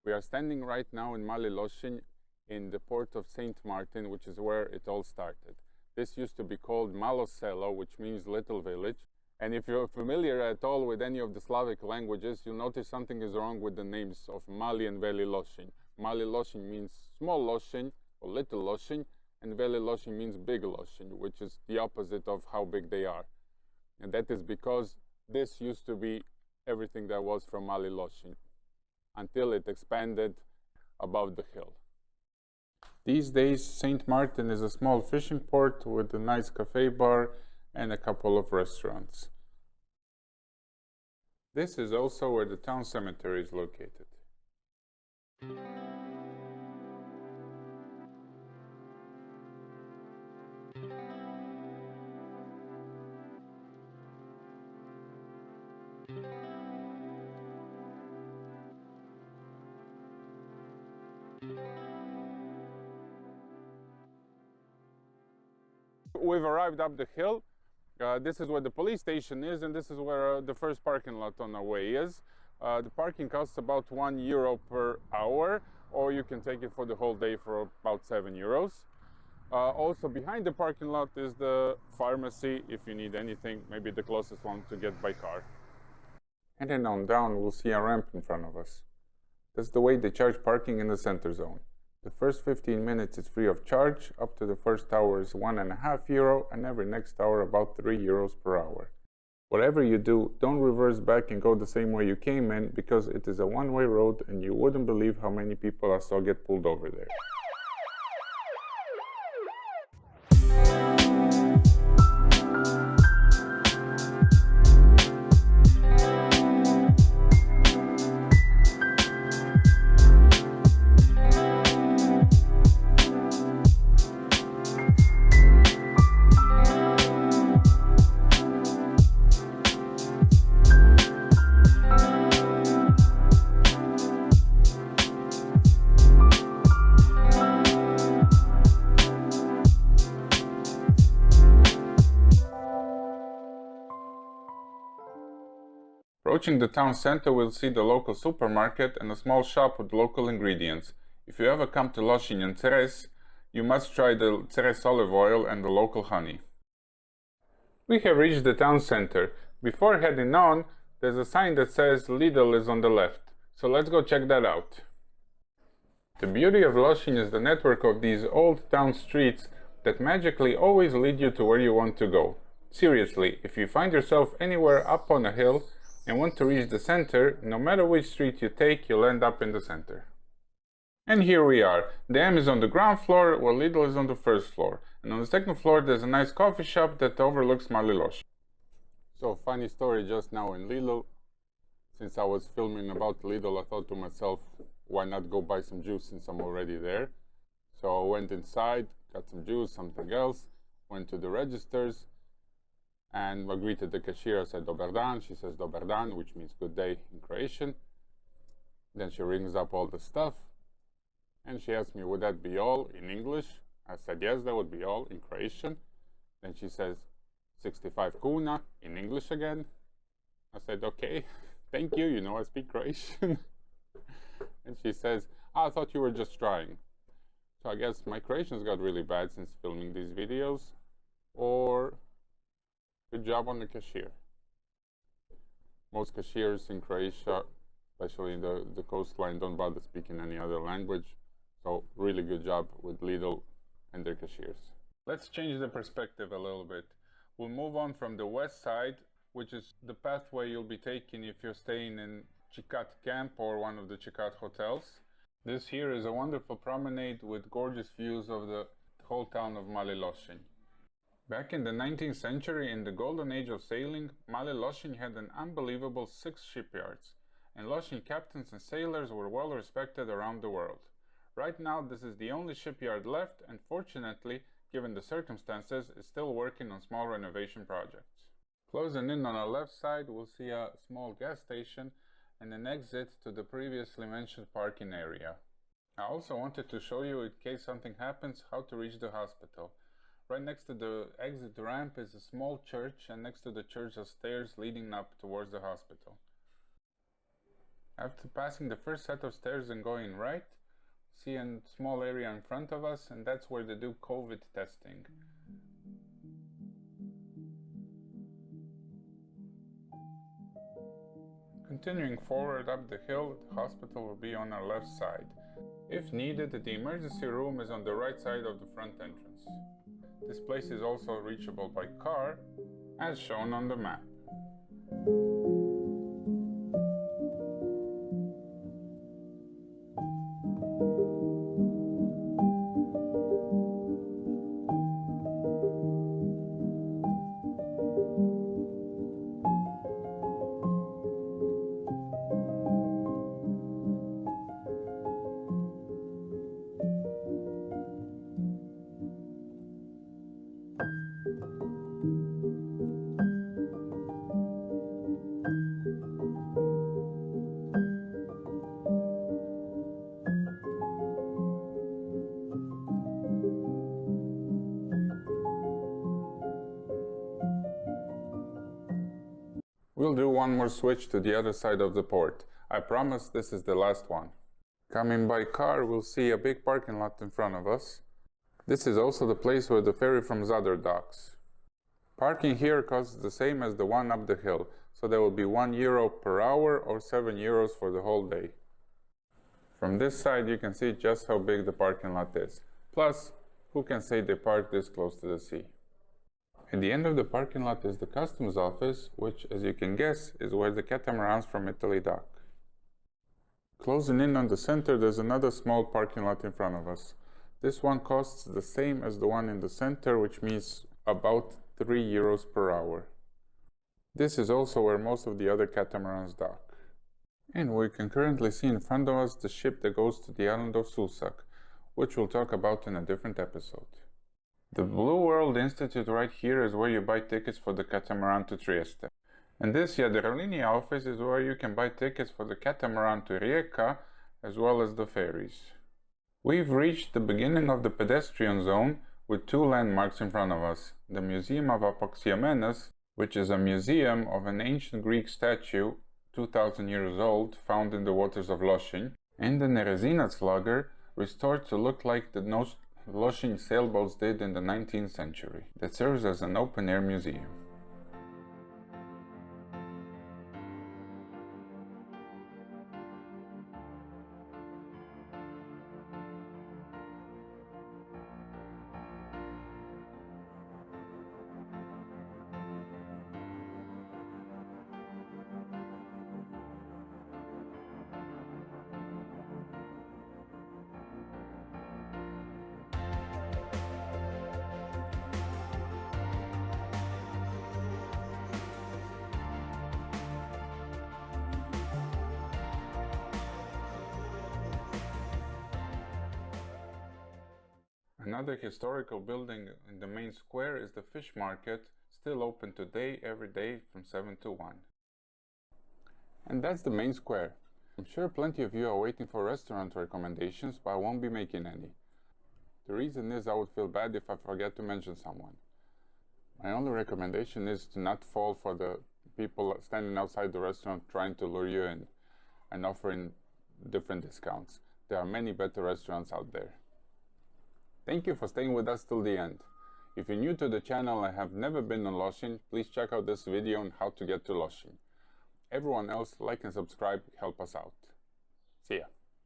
We are standing right now in Mali Losinj in the port of Saint Martin, which is where it all started. This used to be called Malo Selo, which means little village. And if you're familiar at all with any of the Slavic languages, you'll notice something is wrong with the names of Mali and Veli Losinj. Mali Losinj means small Losinj or little Losinj, and Veli Losinj means big Losinj, which is the opposite of how big they are. And that is because this used to be everything that was from Mali Losinj until it expanded above the hill. These days, Saint Martin is a small fishing port with a nice cafe bar and a couple of restaurants. This is also where the town cemetery is located. We've arrived up the hill. This is where the police station is, and this is where the first parking lot on our way is. The parking costs about €1 per hour, or you can take it for the whole day for about €7. Also behind the parking lot is the pharmacy if you need anything, maybe the closest one to get by car. And then on down we'll see a ramp in front of us. That's the way they charge parking in the center zone. The first 15 minutes is free of charge, up to the first hour is €1.50, and every next hour about €3 per hour. Whatever you do, don't reverse back and go the same way you came in, because it is a one-way road and you wouldn't believe how many people I saw get pulled over there. Approaching the town center, we'll see the local supermarket and a small shop with local ingredients. If you ever come to Losinj and Ceres, you must try the Ceres olive oil and the local honey. We have reached the town center. Before heading on, there's a sign that says Lidl is on the left, so let's go check that out. The beauty of Losinj is the network of these old town streets that magically always lead you to where you want to go. Seriously, if you find yourself anywhere up on a hill and want to reach the center, no matter which street you take, you'll end up in the center. And here we are. The M is on the ground floor, while Lidl is on the first floor. And on the second floor there's a nice coffee shop that overlooks Mali Losinj. So, funny story just now in Lidl. Since I was filming about Lidl, I thought to myself, why not go buy some juice since I'm already there? So I went inside, got some juice, something else, went to the registers, and I greeted the cashier. I said Dobar dan. She says Dobar dan, which means good day in Croatian. Then she rings up all the stuff and she asked me, would that be all in English? I said yes, that would be all in Croatian. Then she says 65 kuna in English again. I said okay, thank you, you know I speak Croatian. And she says, I thought you were just trying. So I guess my Croatian's got really bad since filming these videos, or good job on the cashier. Most cashiers in Croatia, especially in the coastline, don't bother speaking any other language. So really good job with Lidl and their cashiers. Let's change the perspective a little bit. We'll move on from the west side, which is the pathway you'll be taking if you're staying in Chikat camp or one of the Chikat hotels. This here is a wonderful promenade with gorgeous views of the whole town of Mali Losinj. Back in the 19th century, in the golden age of sailing, Mali Losinj had an unbelievable 6 shipyards, and Losinj captains and sailors were well respected around the world. Right now this is the only shipyard left, and fortunately, given the circumstances, is still working on small renovation projects. Closing in on our left side, we'll see a small gas station and an exit to the previously mentioned parking area. I also wanted to show you, in case something happens, how to reach the hospital. Right next to the exit ramp is a small church, and next to the church are stairs leading up towards the hospital. After passing the first set of stairs and going right, see a small area in front of us, and that's where they do COVID testing. Continuing forward up the hill, the hospital will be on our left side. If needed, the emergency room is on the right side of the front entrance. This place is also reachable by car, as shown on the map. We'll do one more switch to the other side of the port. I promise this is the last one. Coming by car, we'll see a big parking lot in front of us. This is also the place where the ferry from Zadar docks. Parking here costs the same as the one up the hill, so there will be €1 per hour or €7 for the whole day. From this side you can see just how big the parking lot is. Plus, who can say they park this close to the sea? At the end of the parking lot is the customs office, which, as you can guess, is where the catamarans from Italy dock. Closing in on the center, there's another small parking lot in front of us. This one costs the same as the one in the center, which means about €3 per hour. This is also where most of the other catamarans dock. And we can currently see in front of us the ship that goes to the island of Susak, which we'll talk about in a different episode. The Blue World Institute right here is where you buy tickets for the catamaran to Trieste. And this Jaderlinia office is where you can buy tickets for the catamaran to Rijeka, as well as the ferries. We've reached the beginning of the pedestrian zone with two landmarks in front of us. The Museum of Apoxiamenes, which is a museum of an ancient Greek statue, 2000 years old, found in the waters of Losinj, and the Nerezinats lugger, restored to look like the Losinj sailboats did in the 19th century, that serves as an open-air museum. Another historical building in the main square is the fish market, still open today, every day from 7 to 1. And that's the main square. I'm sure plenty of you are waiting for restaurant recommendations, but I won't be making any. The reason is I would feel bad if I forget to mention someone. My only recommendation is to not fall for the people standing outside the restaurant trying to lure you in and offering different discounts. There are many better restaurants out there. Thank you for staying with us till the end. If you're new to the channel and have never been on Losinj, please check out this video on how to get to Losinj. Everyone else, like and subscribe, help us out. See ya.